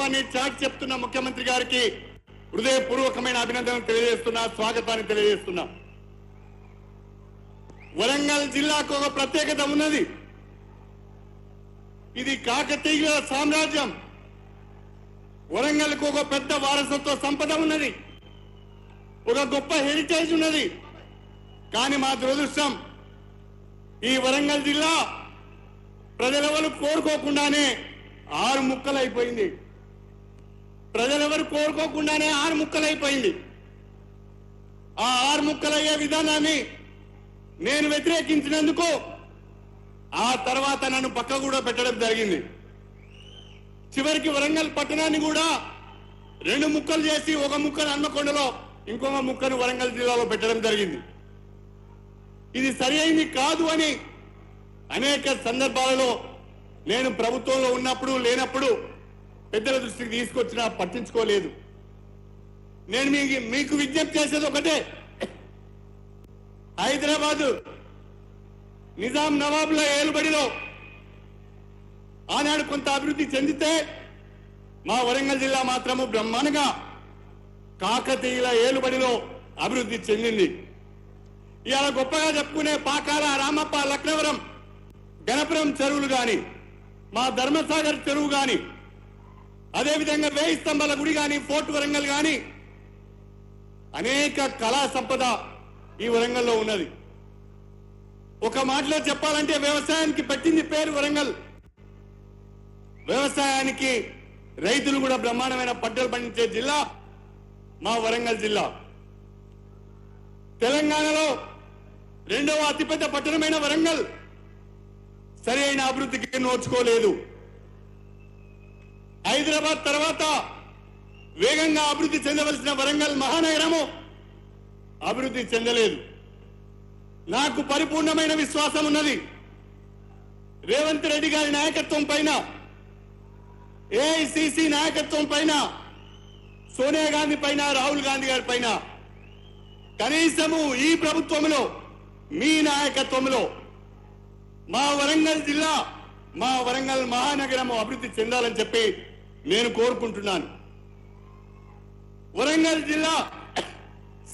వాస్తవాన్ని చాటి చెప్తున్న ముఖ్యమంత్రి గారికి హృదయపూర్వకమైన అభినందనలు తెలియజేస్తున్నా, స్వాగతాన్ని తెలియజేస్తున్నా. వరంగల్ జిల్లాకు ఒక ప్రత్యేకత ఉన్నది. ఇది కాకతీయుల సామ్రాజ్యం. వరంగల్కు ఒక పెద్ద వారసత్వ సంపద ఉన్నది, ఒక గొప్ప హెరిటేజ్ ఉన్నది. కానీ మా దురదృష్టం, ఈ వరంగల్ జిల్లా ప్రజలెవరు కోరుకోకుండానే 6 ముక్కలైపోయింది. ప్రజలెవరు కోరుకోకుండానే 6 ముక్కలైపోయింది. ఆ 6 ముక్కలయ్యే విధానాన్ని నేను వ్యతిరేకించినందుకు ఆ తర్వాత నన్ను పక్క కూడా పెట్టడం జరిగింది. చివరికి వరంగల్ పట్టణాన్ని కూడా 2 ముక్కలు చేసి ఒక ముక్కను హన్మకొండలో, ఇంకొక ముక్కను వరంగల్ జిల్లాలో పెట్టడం జరిగింది. ఇది సరి అయింది కాదు అని అనేక సందర్భాలలో నేను ప్రభుత్వంలో ఉన్నప్పుడు లేనప్పుడు పెద్దల దృష్టికి తీసుకొచ్చినా పట్టించుకోలేదు. నేను మీకు విజ్ఞప్తి చేసేది ఒకటే, హైదరాబాదు నిజాం నవాబుల ఏలుబడిలో ఆనాడు కొంత అభివృద్ధి చెందితే మా వరంగల్ జిల్లా మాత్రము బ్రహ్మాండంగా కాకతీయుల ఏలుబడిలో అభివృద్ధి చెందింది. ఇవాళ గొప్పగా చెప్పుకునే పాకాల, రామప్ప, లక్నవరం, గణపురం చెరువులు గాని, మా ధర్మసాగర్ చెరువు గాని, అదేవిధంగా 1000 స్తంభాల గుడి గాని, ఫోర్ట్ వరంగల్ గాని, అనేక కళా సంపద ఈ వరంగల్లో ఉన్నది. ఒక మాటలో చెప్పాలంటే వ్యవసాయానికి పెట్టింది పేరు వరంగల్. వ్యవసాయానికి రైతులు కూడా బ్రహ్మాండమైన పంటలు పండించే జిల్లా మా వరంగల్ జిల్లా. తెలంగాణలో 2వ అతిపెద్ద పట్టణమైన వరంగల్ సరి అయిన అభివృద్ధికి నోచుకోలేదు. హైదరాబాద్ తర్వాత వేగంగా అభివృద్ధి చెందవలసిన వరంగల్ మహానగరము అభివృద్ధి చెందలేదు. నాకు పరిపూర్ణమైన విశ్వాసం ఉన్నది. రేవంత్ రెడ్డి గారి నాయకత్వం పైన, ఏఐసిసి నాయకత్వం పైన, సోనియా గాంధీ పైన, రాహుల్ గాంధీ గారి పైన, కనీసము ఈ ప్రభుత్వంలో మీ నాయకత్వంలో మా వరంగల్ జిల్లా, మా వరంగల్ మహానగరం అభివృద్ధి చెందాలని చెప్పి నేను కోరుకుంటున్నాను. వరంగల్ జిల్లా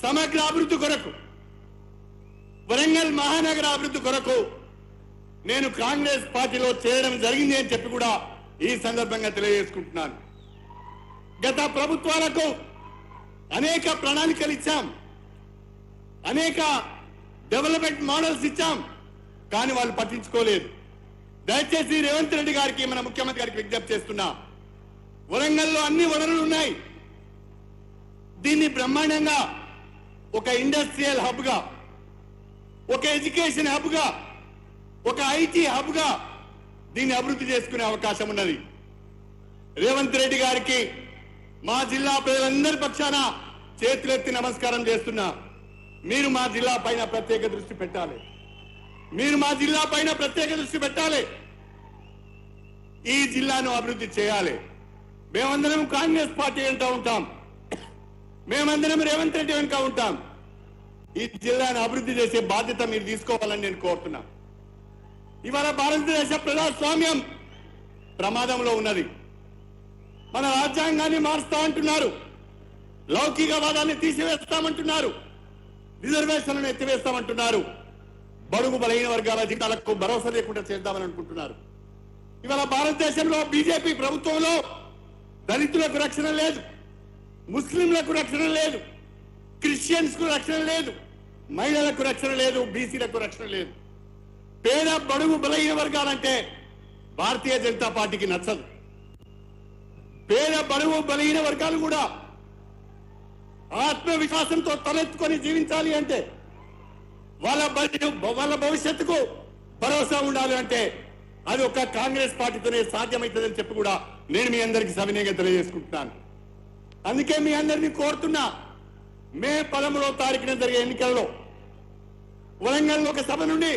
సమగ్ర అభివృద్ధి కొరకు, వరంగల్ మహానగర అభివృద్ధి కొరకు నేను కాంగ్రెస్ పార్టీలో చేరడం జరిగింది అని చెప్పి కూడా ఈ సందర్భంగా తెలియజేసుకుంటున్నాను. గత ప్రభుత్వాలకు అనేక ప్రణాళికలు ఇచ్చాం, అనేక డెవలప్మెంట్ మోడల్స్ ఇచ్చాం, కానీ వాళ్ళు పట్టించుకోలేదు. దయచేసి రేవంత్ రెడ్డి గారికి, మన ముఖ్యమంత్రి గారికి విజ్ఞప్తి చేస్తున్నా, వరంగల్లో అన్ని వనరులు ఉన్నాయి. దీన్ని బ్రహ్మాండంగా ఒక ఇండస్ట్రియల్ హబ్ గా, ఒక ఎడ్యుకేషన్ హబ్ గా, ఒక ఐటీ హబ్ గా దీన్ని అభివృద్ధి చేసుకునే అవకాశం ఉన్నది. రేవంత్ రెడ్డి గారికి మా జిల్లా ప్రజలందరి పక్షాన చేతులెత్తి నమస్కారం చేస్తున్నా. మీరు మా జిల్లా పైన ప్రత్యేక దృష్టి పెట్టాలి. మీరు మా జిల్లా పైన ప్రత్యేక దృష్టి పెట్టాలి. ఈ జిల్లాను అభివృద్ధి చేయాలి. మేమందరం కాంగ్రెస్ పార్టీ వెంట ఉంటాం, మేమందరం రేవంత్ రెడ్డి వెనుక ఉంటాం. ఈ జిల్లాను అభివృద్ధి చేసే బాధ్యత మీరు తీసుకోవాలని నేను కోరుతున్నా. ఇవాళ భారతదేశ ప్రజాస్వామ్యం ప్రమాదంలో ఉన్నది. మన రాజ్యాంగాన్ని మారుస్తా అంటున్నారు, లౌకికవాదాన్ని తీసివేస్తామంటున్నారు, రిజర్వేషన్లను ఎత్తివేస్తామంటున్నారు, బడుగు బలహీన వర్గాల జీవితాలకు భరోసా లేకుండా చేద్దామని అనుకుంటున్నారు. ఇవాళ భారతదేశంలో బీజేపీ ప్రభుత్వంలో దళితులకు రక్షణ లేదు, ముస్లింలకు రక్షణ లేదు, క్రిస్టియన్స్ కు రక్షణ లేదు, మహిళలకు రక్షణ లేదు, బీసీలకు రక్షణ లేదు. పేద బడుగు బలహీన వర్గాలంటే భారతీయ జనతా పార్టీకి నచ్చదు. పేద బడుగు బలహీన వర్గాలు కూడా ఆత్మవిశ్వాసంతో తలెత్తుకొని జీవించాలి అంటే, వాళ్ళ భవిష్యత్తుకు భరోసా ఉండాలి అంటే అది ఒక కాంగ్రెస్ పార్టీతోనే సాధ్యమవుతుందని చెప్పి కూడా నేను మీ అందరికీ సవినయంగా తెలియజేసుకుంటున్నాను. అందుకే మీ అందరినీ కోరుతున్నా, మే 13వ తారీఖున జరిగే ఎన్నికల్లో వరంగల్ ఒక సభ నుండి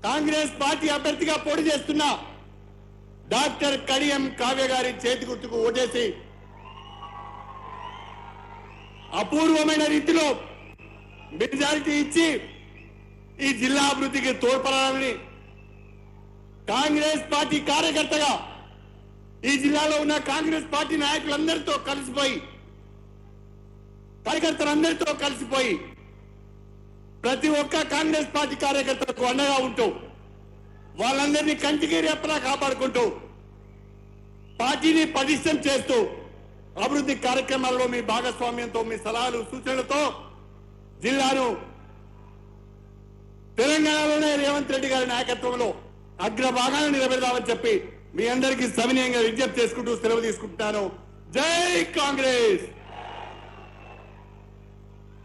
కాంగ్రెస్ పార్టీ అభ్యర్థిగా పోటీ చేస్తున్న డాక్టర్ కడియం కావ్య గారి చేతి గుర్తుకు ఓటేసి అపూర్వమైన రీతిలో మెజారిటీ ఇచ్చి ఈ జిల్లా అభివృద్ధికి తోడ్పడాలని కాంగ్రెస్ పార్టీ కార్యకర్తగా ఈ జిల్లాలో ఉన్న కాంగ్రెస్ పార్టీ నాయకులందరితో కలిసిపోయి, కార్యకర్తలందరితో కలిసిపోయి, ప్రతి ఒక్క కాంగ్రెస్ పార్టీ కార్యకర్తలకు అండగా ఉంటూ వాళ్ళందరినీ కంటికి రెప్పలా కాపాడుకుంటూ పార్టీని పటిష్టం చేస్తూ అభివృద్ధి కార్యక్రమాల్లో మీ భాగస్వామ్యంతో, మీ సలహాలు సూచనలతో జిల్లాను తెలంగాణలోనే రేవంత్ రెడ్డి గారి నాయకత్వంలో అగ్రభాగాన్ని నిలబెడదామని చెప్పి మీ అందరికీ సవినయంగా విజ్ఞప్తి చేసుకుంటూ సెలవు తీసుకుంటున్నాను. జై కాంగ్రెస్.